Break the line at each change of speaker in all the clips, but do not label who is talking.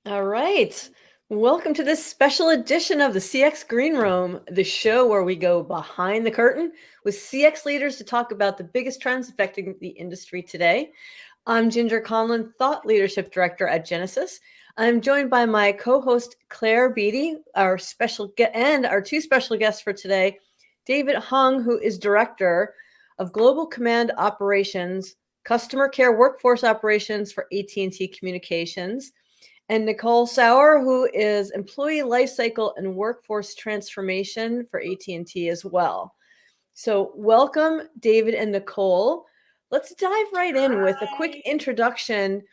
All right. Welcome to this special edition of the CX Green Room, the show where we go behind the curtain with CX leaders to talk about the biggest trends affecting the industry today. I'm Ginger Conlon, Thought Leadership Director at Genesis. I'm joined by my co-host Claire Beatty, and our two special guests for today, David Hung, who is Director of Global Command Operations, Customer Care Workforce Operations for AT&T Communications, and Nicole Sauer, who is Employee Lifecycle and Workforce Transformation for AT&T as well. So welcome, David and Nicole. Let's dive right in with a quick introduction.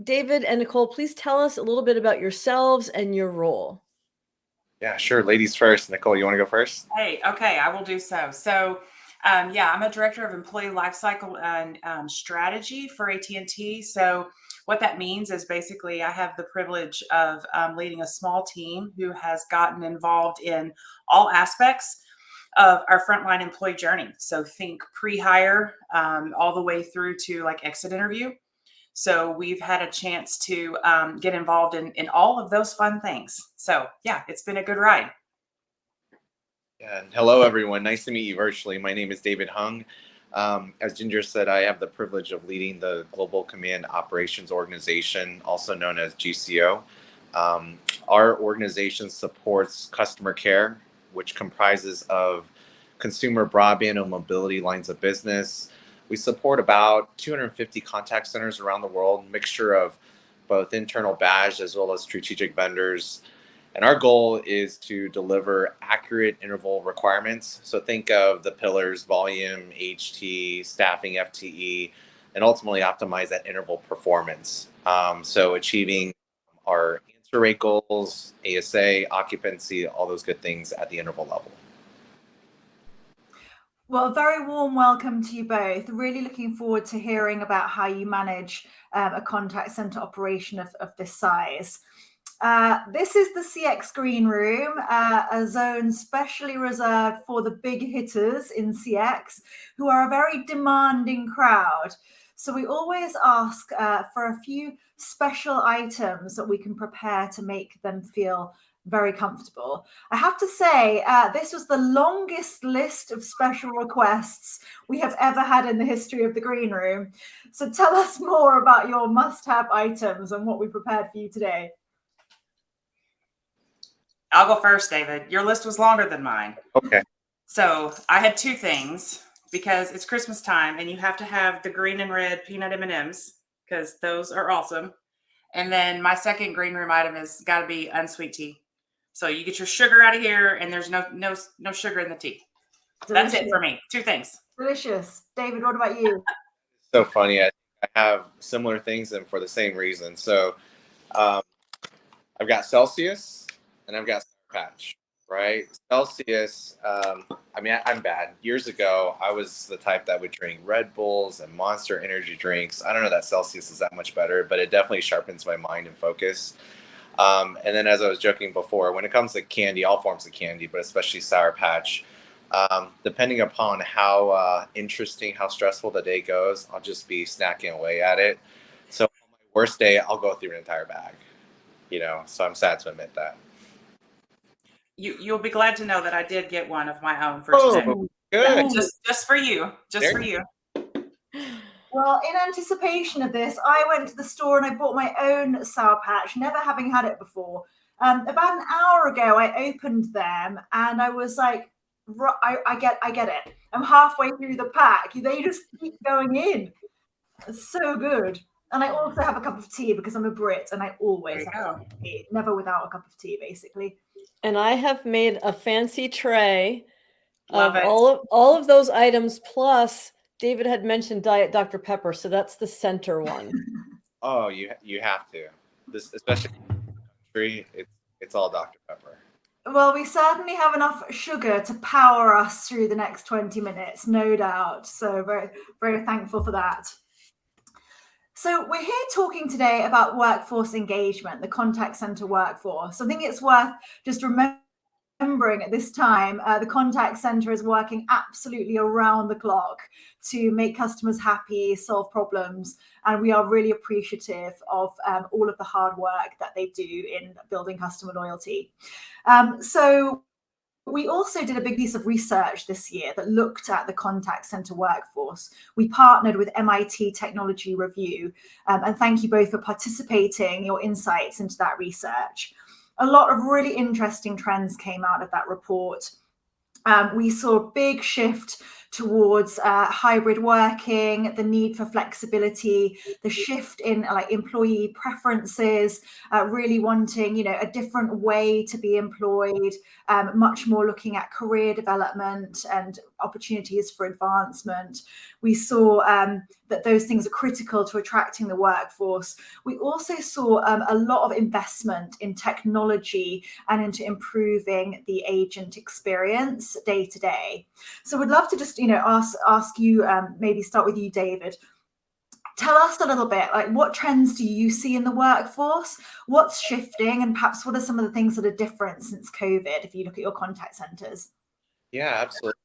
David and Nicole, please tell us a little bit about yourselves and your role.
Yeah, sure. Ladies first. Nicole, you want to go first?
Hey, okay, I will do so. I'm a director of employee lifecycle and strategy for AT&T. So what that means is basically I have the privilege of leading a small team who has gotten involved in all aspects of our frontline employee journey. So think pre-hire all the way through to like exit interview. So we've had a chance to get involved in all of those fun things. So yeah, it's been a good ride.
And hello, everyone. Nice to meet you virtually. My name is David Hung. As Ginger said, I have the privilege of leading the Global Command Operations Organization, also known as GCO. Our organization supports customer care, which comprises of consumer broadband and mobility lines of business. We support about 250 contact centers around the world, a mixture of both internal badge as well as strategic vendors. And our goal is to deliver accurate interval requirements. So think of the pillars, volume, HT, staffing, FTE, and ultimately optimize that interval performance. So achieving our answer rate goals, ASA, occupancy, all those good things at the interval level.
Well, a very warm welcome to you both. Really looking forward to hearing about how you manage a contact center operation of this size. This is the CX Green Room, a zone specially reserved for the big hitters in CX, who are a very demanding crowd. So we always ask for a few special items that we can prepare to make them feel very comfortable. I have to say, this was the longest list of special requests we have ever had in the history of the Green Room. So tell us more about your must-have items and what we prepared for you today.
I'll go first, David. Your list was longer than mine.
Okay.
So I had two things because it's Christmas time and you have to have the green and red peanut M&Ms because those are awesome. And then my second green room item is got to be unsweet tea. So you get your sugar out of here and there's no sugar in the tea.
Delicious.
That's it for me. Two things.
Delicious. David, what about you?
So funny. I have similar things and for the same reason. So I've got Celsius and I've got Sour Patch, right? Celsius, I'm bad. Years ago, I was the type that would drink Red Bulls and Monster energy drinks. I don't know that Celsius is that much better, but it definitely sharpens my mind and focus. And then as I was joking before, when it comes to candy, all forms of candy, but especially Sour Patch, depending upon how interesting, how stressful the day goes, I'll just be snacking away at it. So on my worst day, I'll go through an entire bag, so I'm sad to admit that.
You'll be glad to know that I did get one of my own for today.
Good.
Yeah, just for you. Just for you.
Well, in anticipation of this, I went to the store and I bought my own Sour Patch, never having had it before. About an hour ago, I opened them and I was like, I get it. I'm halfway through the pack. They just keep going in. It's so good. And I also have a cup of tea because I'm a Brit and I always have a cup of tea, never without a cup of tea, basically.
And I have made a fancy tray of all of those items, plus David had mentioned Diet Dr. Pepper, so that's the center one.
Oh, you have to. This, especially in the country, it's all Dr. Pepper.
Well, we certainly have enough sugar to power us through the next 20 minutes, no doubt. So very, very thankful for that. So we're here talking today about workforce engagement, the contact center workforce. I think it's worth just remembering remembering at this time, the contact center is working absolutely around the clock to make customers happy, solve problems, and we are really appreciative of all of the hard work that they do in building customer loyalty. So we also did a big piece of research this year that looked at the contact center workforce. We partnered with MIT Technology Review, and thank you both for participating, your insights into that research. A lot of really interesting trends came out of that report. We saw a big shift towards hybrid working, the need for flexibility, the shift in like employee preferences, really wanting, a different way to be employed, much more looking at career development and opportunities for advancement. We saw that those things are critical to attracting the workforce. We also saw a lot of investment in technology and into improving the agent experience day to day. So we'd love to just, ask you, maybe start with you, David. Tell us a little bit, like what trends do you see in the workforce? What's shifting, and perhaps what are some of the things that are different since COVID, if you look at your contact centers?
Yeah, absolutely.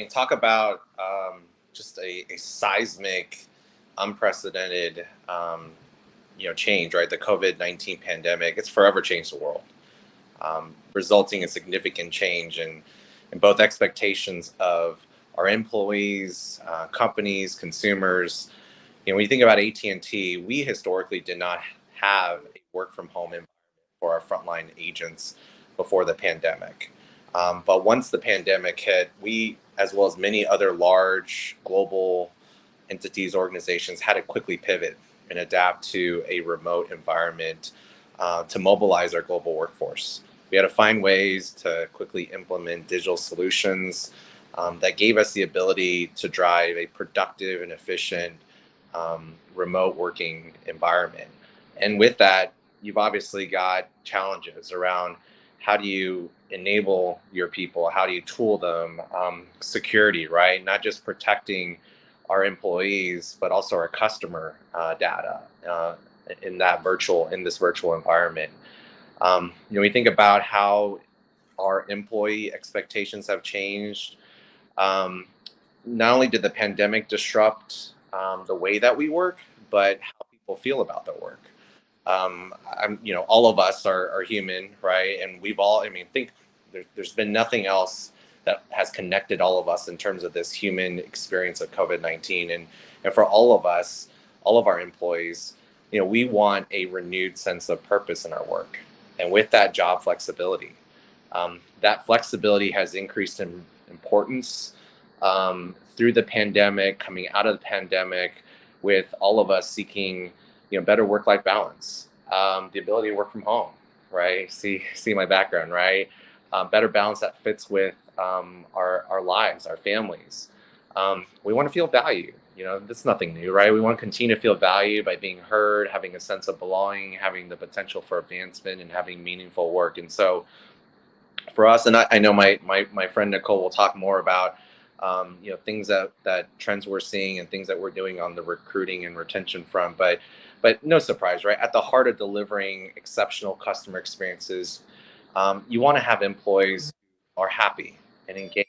Talk about just a seismic, unprecedented, change, right? The COVID-19 pandemic, it's forever changed the world, resulting in significant change in both expectations of our employees, companies, consumers. When you think about AT&T, we historically did not have a work from home environment for our frontline agents before the pandemic. But once the pandemic hit, we, as well as many other large global entities, organizations, had to quickly pivot and adapt to a remote environment to mobilize our global workforce. We had to find ways to quickly implement digital solutions that gave us the ability to drive a productive and efficient remote working environment. And with that, you've obviously got challenges around how do you enable your people, how do you tool them, security, right? Not just protecting our employees, but also our customer data in this virtual environment. We think about how our employee expectations have changed. Not only did the pandemic disrupt the way that we work, but how people feel about their work. All of us are human, right? And we've all, think there's been nothing else that has connected all of us in terms of this human experience of COVID-19. And for all of us, all of our employees, we want a renewed sense of purpose in our work. And with that, job flexibility. That flexibility has increased in importance through the pandemic, coming out of the pandemic, with all of us seeking better work-life balance, the ability to work from home, right? See my background, right? Better balance that fits with our lives, our families. We want to feel valued. That's nothing new, right? We want to continue to feel valued by being heard, having a sense of belonging, having the potential for advancement, and having meaningful work. And so for us, and I know my friend Nicole will talk more about things that trends we're seeing and things that we're doing on the recruiting and retention front. But no surprise, right? At the heart of delivering exceptional customer experiences, you want to have employees who are happy and engaged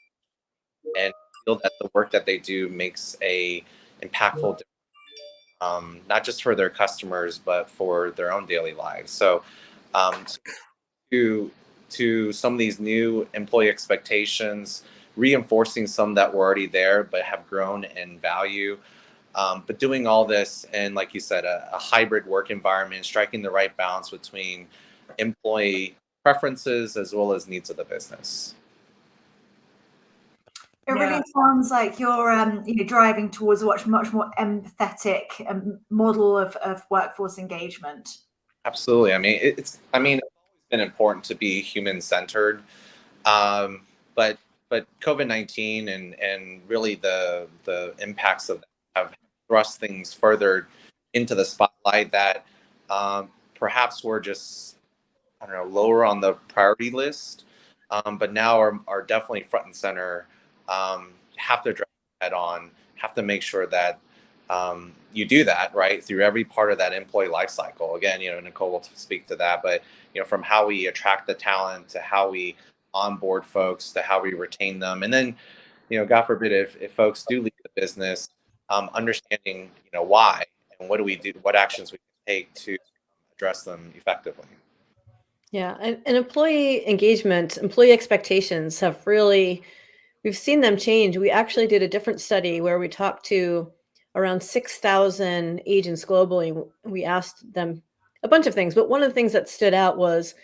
and feel that the work that they do makes a impactful difference, not just for their customers, but for their own daily lives. So to some of these new employee expectations, reinforcing some that were already there but have grown in value. But doing all this in, like you said, a hybrid work environment, striking the right balance between employee preferences as well as needs of the business.
It really sounds like you're driving towards a much more empathetic model of workforce engagement.
Absolutely. It's always been important to be human centered, but COVID-19 and really the impacts of that have thrust things further into the spotlight that perhaps were just lower on the priority list, but now are definitely front and center. Have to address head on. Have to make sure that you do that, right, through every part of that employee life cycle. Again, Nicole will speak to that, but from how we attract the talent to how we onboard folks to how we retain them, and then God forbid if folks do leave the business, understanding why and what do we do, what actions we can take to address them effectively.
Yeah, and employee engagement, employee expectations have really, we've seen them change. We actually did a different study where we talked to around 6,000 agents globally. We asked them a bunch of things, but one of the things that stood out was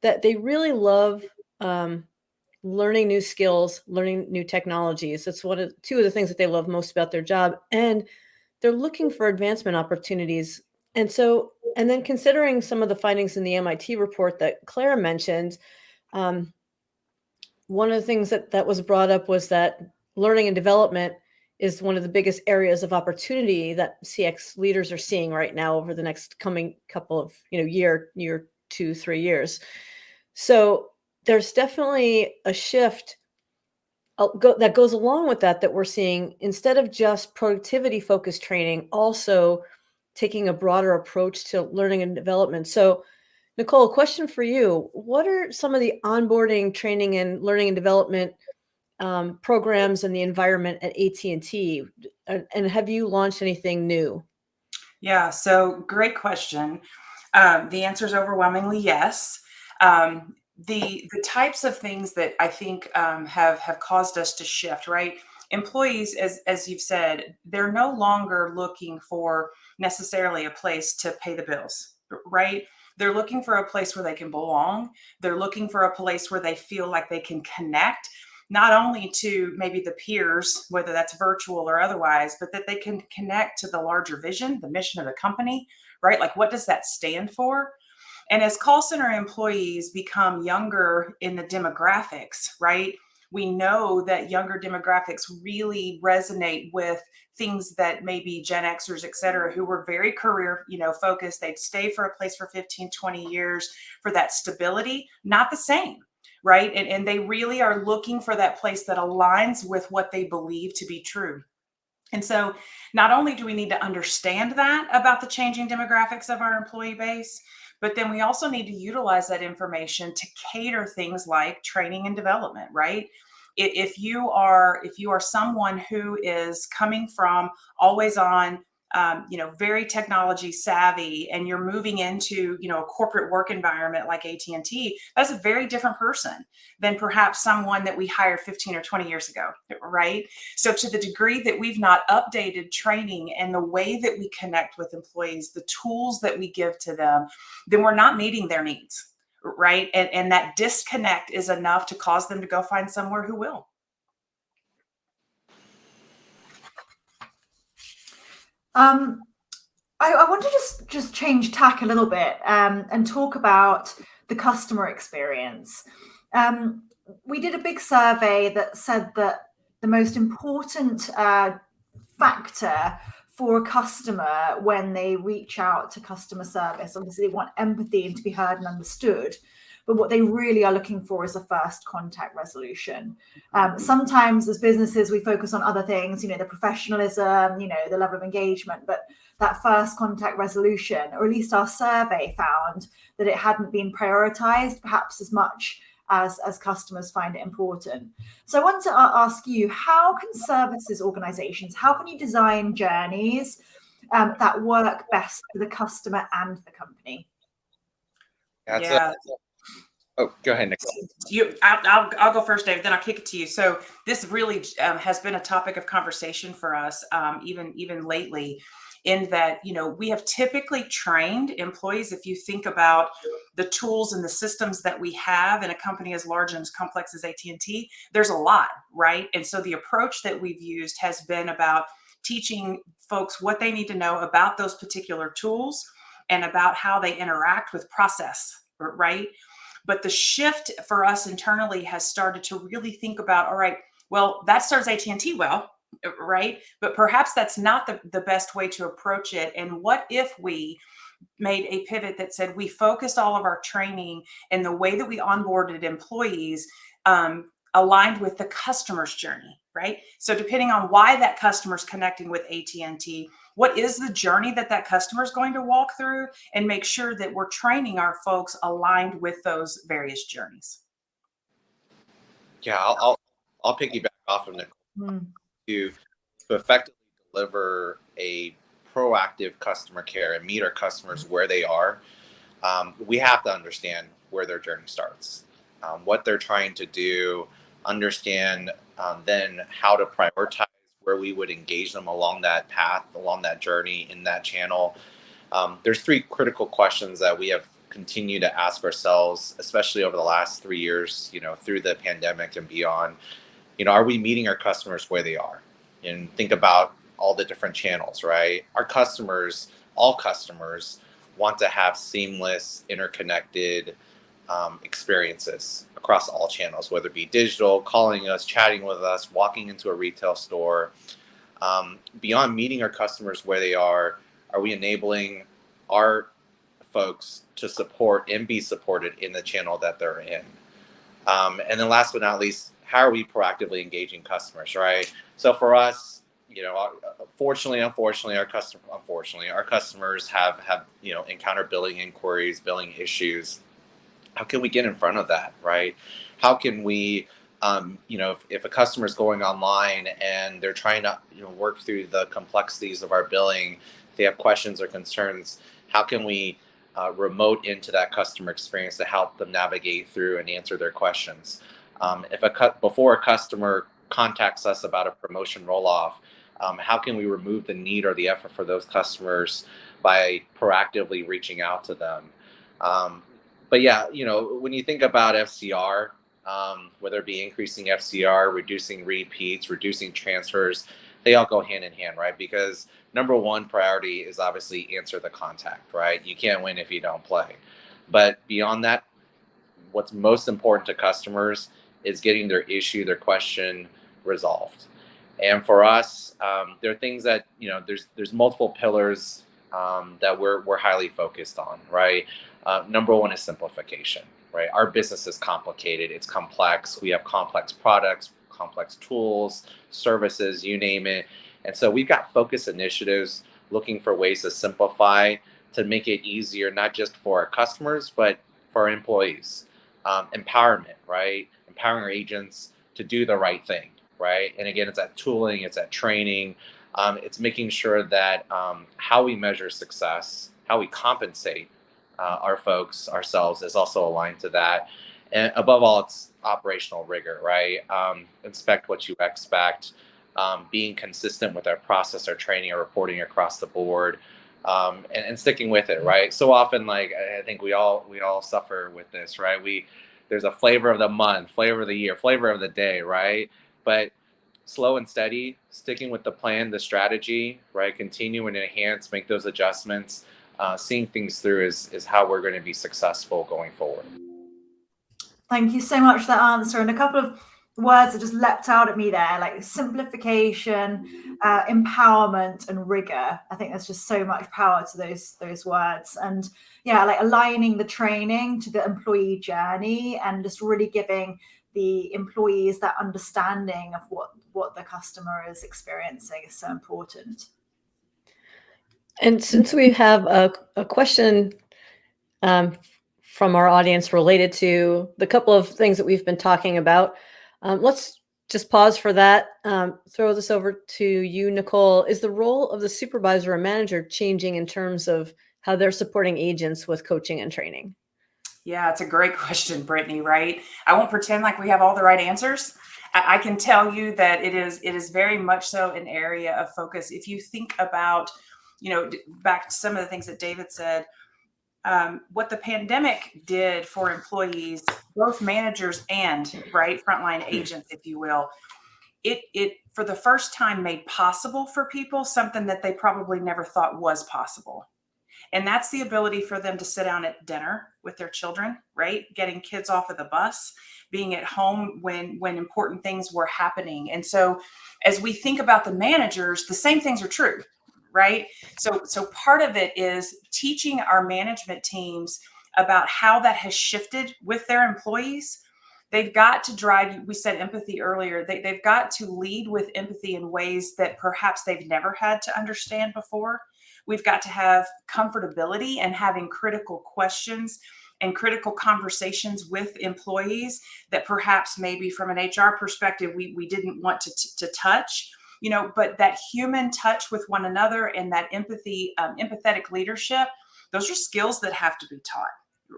that they really love learning new skills, learning new technologies. That's two of the things that they love most about their job, and they're looking for advancement opportunities. And then considering some of the findings in the MIT report that Claire mentioned, um, one of the things that was brought up was that learning and development is one of the biggest areas of opportunity that CX leaders are seeing right now over the next coming couple of year 2-3 years. So there's definitely a shift that goes along with that we're seeing. Instead of just productivity focused training, also taking a broader approach to learning and development. So Nicole, question for you. What are some of the onboarding, training, and learning and development programs and the environment at AT&T? And have you launched anything new?
Yeah, so great question. The answer is overwhelmingly yes. The types of things that I think have caused us to shift, right? Employees, as you've said, they're no longer looking for necessarily a place to pay the bills, right? They're looking for a place where they can belong. They're looking for a place where they feel like they can connect, not only to maybe the peers, whether that's virtual or otherwise, but that they can connect to the larger vision, the mission of the company, right? Like, what does that stand for? And as call center employees become younger in the demographics, right? We know that younger demographics really resonate with things that maybe Gen Xers, et cetera, who were very career, focused. They'd stay for a place for 15, 20 years for that stability, not the same, right? And they really are looking for that place that aligns with what they believe to be true. And so not only do we need to understand that about the changing demographics of our employee base, but then we also need to utilize that information to cater things like training and development, right? If you are someone who is coming from always on, very technology savvy, and you're moving into, a corporate work environment like AT&T, that's a very different person than perhaps someone that we hired 15 or 20 years ago, right? So to the degree that we've not updated training and the way that we connect with employees, the tools that we give to them, then we're not meeting their needs, right? And that disconnect is enough to cause them to go find somewhere who will.
I want to just change tack a little bit and talk about the customer experience. We did a big survey that said that the most important factor for a customer when they reach out to customer service, obviously they want empathy and to be heard and understood, but what they really are looking for is a first contact resolution. Sometimes as businesses, we focus on other things, the professionalism, the level of engagement, but that first contact resolution, or at least our survey found that it hadn't been prioritized perhaps as much as customers find it important. So I want to ask you, how can services organizations, how can you design journeys that work best for the customer and the company?
Oh, go ahead, Nicole.
I'll go first, David. Then I'll kick it to you. So this really has been a topic of conversation for us, even lately, in that we have typically trained employees. If you think about the tools and the systems that we have in a company as large and as complex as AT&T, there's a lot, right? And so the approach that we've used has been about teaching folks what they need to know about those particular tools and about how they interact with process, right? But the shift for us internally has started to really think about, all right, well, that serves AT&T well, right? But perhaps that's not the best way to approach it. And what if we made a pivot that said we focused all of our training and the way that we onboarded employees aligned with the customer's journey, right? So depending on why that customer's connecting with AT&T, what is the journey that that customer is going to walk through, and make sure that we're training our folks aligned with those various journeys.
Yeah, I'll piggyback off of Nicole
Mm.
to effectively deliver a proactive customer care and meet our customers where they are. We have to understand where their journey starts, what they're trying to do, understand then how to prioritize where we would engage them along that path, along that journey in that channel. There's three critical questions that we have continued to ask ourselves, especially over the last 3 years, through the pandemic and beyond. Are we meeting our customers where they are? And think about all the different channels, right? Our customers, all customers, want to have seamless, interconnected experiences across all channels, whether it be digital, calling us, chatting with us, walking into a retail store. Beyond meeting our customers where they are we enabling our folks to support and be supported in the channel that they're in? And then last but not least, how are we proactively engaging customers, right? So for us, unfortunately, our customers have encountered billing inquiries, billing issues. How can we get in front of that, right? How can we, if a customer is going online and they're trying to, work through the complexities of our billing, if they have questions or concerns, how can we remote into that customer experience to help them navigate through and answer their questions? Before a customer contacts us about a promotion roll-off, how can we remove the need or the effort for those customers by proactively reaching out to them? But yeah, when you think about FCR, whether it be increasing FCR, reducing repeats, reducing transfers, they all go hand in hand, right? Because number one priority is obviously answer the contact, right? You can't win if you don't play. But beyond that, what's most important to customers is getting their issue, their question resolved. And for us, there are things that, there's multiple pillars that we're highly focused on, right? Number one is simplification, right? Our business is complicated, it's complex. We have complex products, complex tools, services, you name it. And so we've got focus initiatives looking for ways to simplify, to make it easier, not just for our customers, but for our employees. Empowerment, right? Empowering our agents to do the right thing, right? And again, it's that tooling, it's that training, it's making sure that how we measure success, how we compensate our folks, ourselves, is also aligned to that. And above all, it's operational rigor, right? Inspect what you expect, being consistent with our process, our training, our reporting across the board, and sticking with it, right? So often, like, I think we all suffer with this, right? There's a flavor of the month, flavor of the year, flavor of the day, right? But slow and steady, sticking with the plan, the strategy, right? Continue and enhance, make those adjustments. Seeing things through is how we're going to be successful going forward.
Thank you so much for that answer. And a couple of words that just leapt out at me there, like simplification, empowerment, and rigor. I think there's just so much power to those words. And yeah, like aligning the training to the employee journey and just really giving the employees that understanding of what the customer is experiencing is so important.
And since we have a question from our audience related to the couple of things that we've been talking about, let's just pause for that. Throw this over to you, Nicole. Is the role of the supervisor or manager changing in terms of how they're supporting agents with coaching and training?
Yeah, it's a great question, Brittany, right? I won't pretend like we have all the right answers. I can tell you that it is very much so an area of focus. If you think about, back to some of the things that David said, what the pandemic did for employees, both managers and frontline agents, if you will, it for the first time made possible for people something that they probably never thought was possible. And that's the ability for them to sit down at dinner with their children, right? Getting kids off of the bus, being at home when important things were happening. And so as we think about the managers, the same things are true, right? So part of it is teaching our management teams about how that has shifted with their employees, they've got to drive, we said empathy earlier, they've got to lead with empathy in ways that perhaps they've never had to understand before. We've got to have comfortability and having critical questions and critical conversations with employees that perhaps maybe from an HR perspective, we didn't want to touch, but that human touch with one another and that empathy, empathetic leadership, those are skills that have to be taught,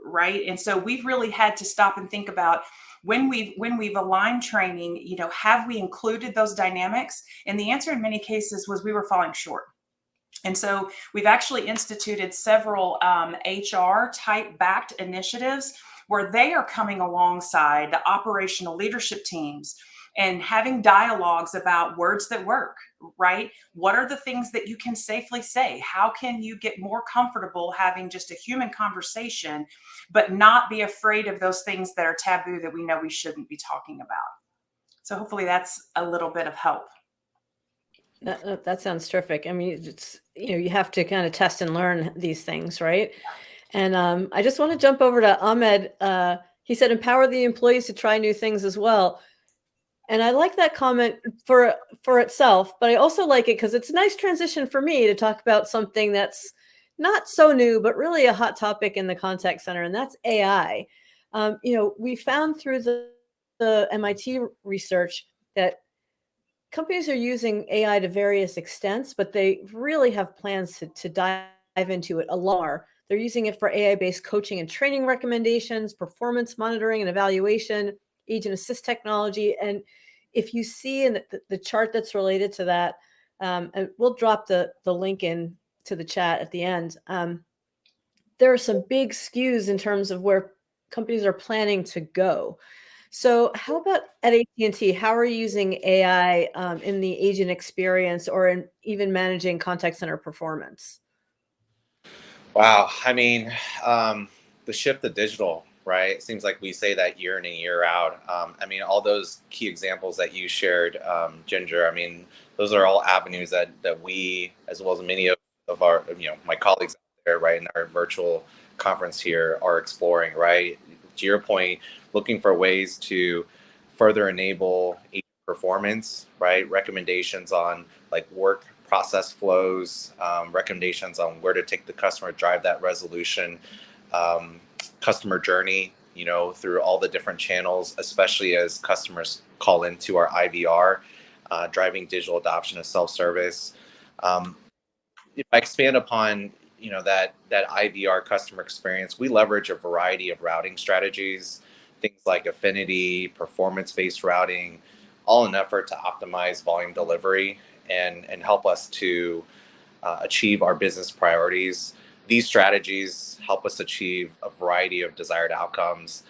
right? And so we've really had to stop and think about when we've aligned training, have we included those dynamics? And the answer in many cases was we were falling short. And so we've actually instituted several HR type backed initiatives where they are coming alongside the operational leadership teams and having dialogues about words that work, right? What are the things that you can safely say? How can you get more comfortable having just a human conversation, but not be afraid of those things that are taboo that we know we shouldn't be talking about? So hopefully that's a little bit of help.
That sounds terrific. I mean, it's, you have to kind of test and learn these things, right? And I just want to jump over to Ahmed. He said, empower the employees to try new things as well. And I like that comment for itself, but I also like it because it's a nice transition for me to talk about something that's not so new, but really a hot topic in the contact center, and that's AI. We found through the MIT research that companies are using AI to various extents, but they really have plans to dive into it a lot more. They're using it for AI-based coaching and training recommendations, performance monitoring and evaluation, agent assist technology. And if you see in the chart that's related to that, and we'll drop the link in to the chat at the end, there are some big skews in terms of where companies are planning to go. So how about at AT&T, how are you using AI in the agent experience or in even managing contact center performance?
Wow. I mean, the shift to digital, right? It seems like we say that year in and year out. I mean, all those key examples that you shared, Ginger, I mean, those are all avenues that we, as well as many of our, my colleagues out there, right, in our virtual conference here are exploring, right? To your point, looking for ways to further enable agent performance, right? Recommendations on like work process flows, recommendations on where to take the customer, drive that resolution, customer journey, through all the different channels, especially as customers call into our IVR, driving digital adoption of self-service. If I expand upon, that IVR customer experience, we leverage a variety of routing strategies, things like affinity, performance-based routing, all in an effort to optimize volume delivery and help us to achieve our business priorities. These strategies help us achieve a variety of desired outcomes.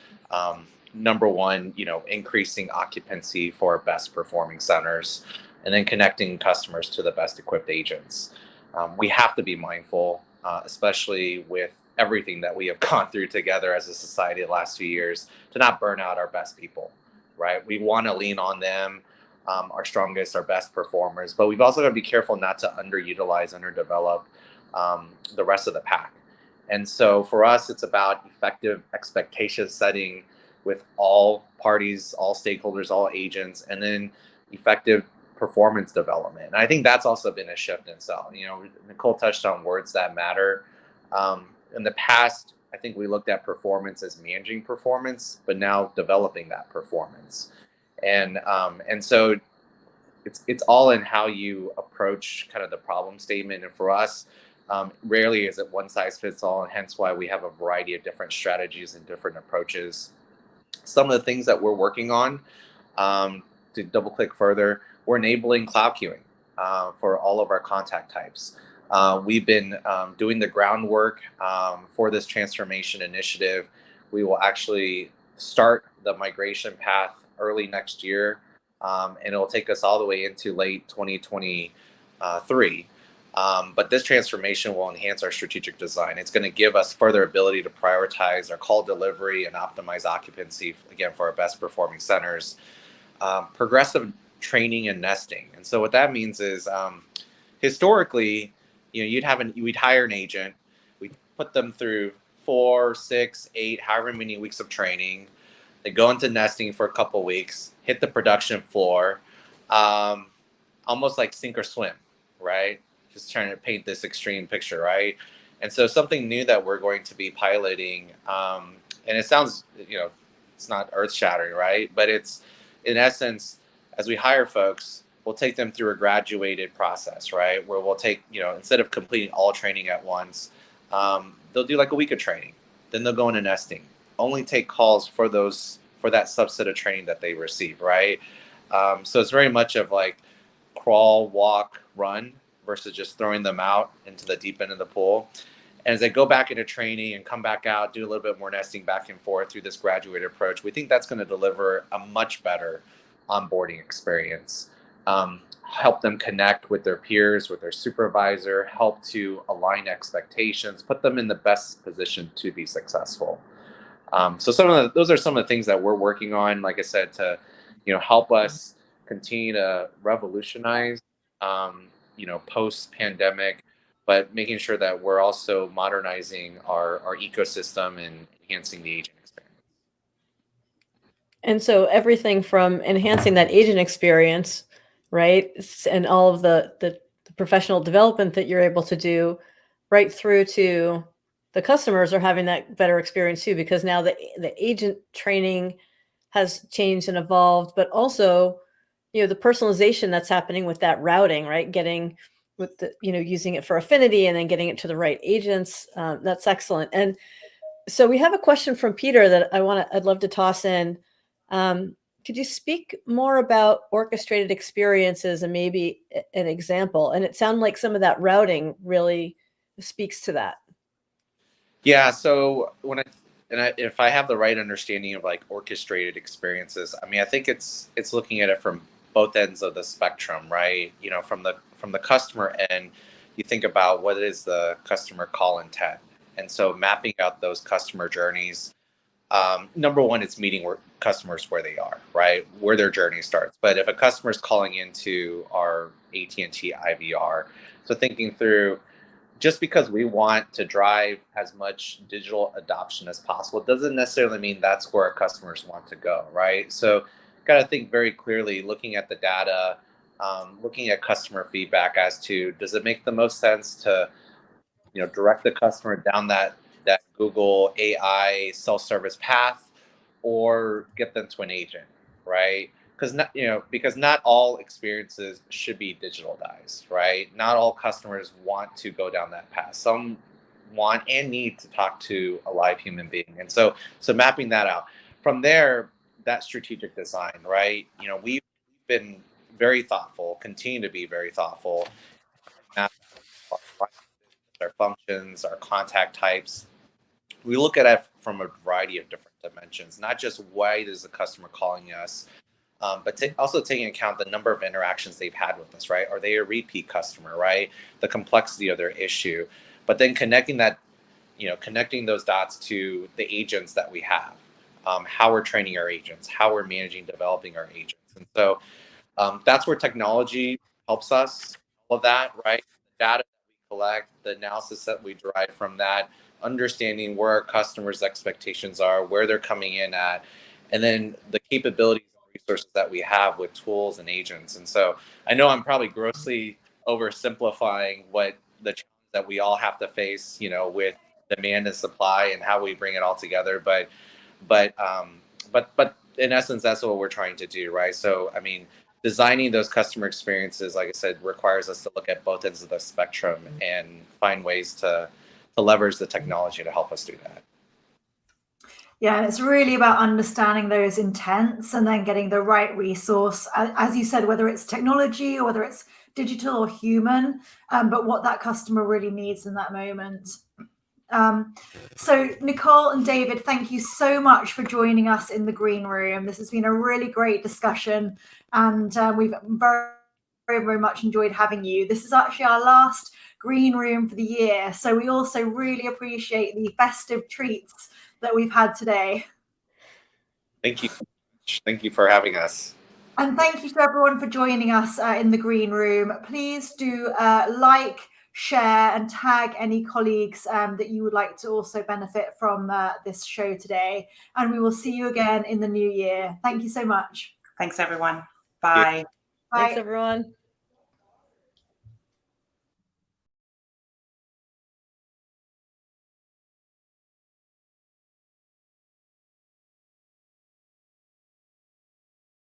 Number one, increasing occupancy for our best performing centers, and then connecting customers to the best equipped agents. We have to be mindful, especially with everything that we have gone through together as a society the last few years, to not burn out our best people, right? We want to lean on them, our strongest, our best performers, but we've also got to be careful not to underutilize, underdevelop the rest of the pack. And so for us, it's about effective expectation setting with all parties, all stakeholders, all agents, and then effective performance development. And I think that's also been a shift in itself. Nicole touched on words that matter. In the past, I think we looked at performance as managing performance, but now developing that performance. And so it's all in how you approach kind of the problem statement. And for us, rarely is it one size fits all, and hence why we have a variety of different strategies and different approaches. Some of the things that we're working on, to double click further, we're enabling cloud queuing for all of our contact types. We've been doing the groundwork for this transformation initiative. We will actually start the migration path early next year, and it'll take us all the way into late 2023. But this transformation will enhance our strategic design. It's going to give us further ability to prioritize our call delivery and optimize occupancy, again, for our best performing centers. Progressive training and nesting. And so what that means is, historically, we'd hire an agent, we'd put them through 4, 6, 8, however many weeks of training. They go into nesting for a couple weeks, hit the production floor, almost like sink or swim, right? Just trying to paint this extreme picture, right? And so something new that we're going to be piloting, and it sounds, it's not earth shattering, right? But it's, in essence, as we hire folks, we'll take them through a graduated process, right? Where we'll take, instead of completing all training at once, they'll do like a week of training. Then they'll go into nesting. Only take calls for that subset of training that they receive, right? So it's very much of like crawl, walk, run versus just throwing them out into the deep end of the pool. And as they go back into training and come back out, do a little bit more nesting back and forth through this graduated approach, we think that's going to deliver a much better onboarding experience. Help them connect with their peers, with their supervisor, help to align expectations, put them in the best position to be successful. So those are some of the things that we're working on, like I said, to help us continue to revolutionize, post pandemic, but making sure that we're also modernizing our ecosystem and enhancing the agent experience.
And so everything from enhancing that agent experience, right, and all of the professional development that you're able to do, right through to the customers are having that better experience too, because now the agent training has changed and evolved, but also, the personalization that's happening with that routing, right, getting with the, using it for affinity and then getting it to the right agents. That's excellent. And so we have a question from Peter that I'd love to toss in. Could you speak more about orchestrated experiences and maybe an example? And it sounded like some of that routing really speaks to that.
Yeah. So if I have the right understanding of like orchestrated experiences, I mean, I think it's looking at it from both ends of the spectrum, right? From the customer end, you think about what is the customer call intent, and so mapping out those customer journeys. Number one, it's meeting customers where they are, right, where their journey starts. But if a customer is calling into our AT&T IVR, so thinking through, just because we want to drive as much digital adoption as possible doesn't necessarily mean that's where our customers want to go, right? So got to think very clearly, looking at the data, looking at customer feedback as to, does it make the most sense to direct the customer down that Google AI self-service path, or get them to an agent, right? Because not all experiences should be digitalized, right? Not all customers want to go down that path. Some want and need to talk to a live human being, and so mapping that out. From there, that strategic design, right? We've been very thoughtful, continue to be very thoughtful, map our functions, our contact types. We look at it from a variety of different dimensions, not just why is the customer calling us, but also taking into account the number of interactions they've had with us, right? Are they a repeat customer, right? The complexity of their issue, but then connecting those dots to the agents that we have, how we're training our agents, how we're managing, developing our agents. And so that's where technology helps us, all of that, right? The data that we collect, the analysis that we derive from that, understanding where our customers' expectations are, where they're coming in at, and then the capabilities and resources that we have with tools and agents. And so I know I'm probably grossly oversimplifying what the challenge that we all have to face, with demand and supply and how we bring it all together. But in essence, that's what we're trying to do, right? So, I mean, designing those customer experiences, like I said, requires us to look at both ends of the spectrum and find ways to leverage the technology to help us do that.
Yeah, and it's really about understanding those intents and then getting the right resource, as you said, whether it's technology or whether it's digital or human, but what that customer really needs in that moment. So Nicole and David, thank you so much for joining us in the green room. This has been a really great discussion, and we've very, very, very much enjoyed having you. This is actually our last green room for the year, so we also really appreciate the festive treats that we've had today.
Thank you so much. Thank you for having us.
And thank you to everyone for joining us in the green room. Please do like, share and tag any colleagues that you would like to also benefit from this show today. And we will see you again in the new year. Thank you so much.
Thanks, everyone. Bye.
Bye.
Thanks, everyone.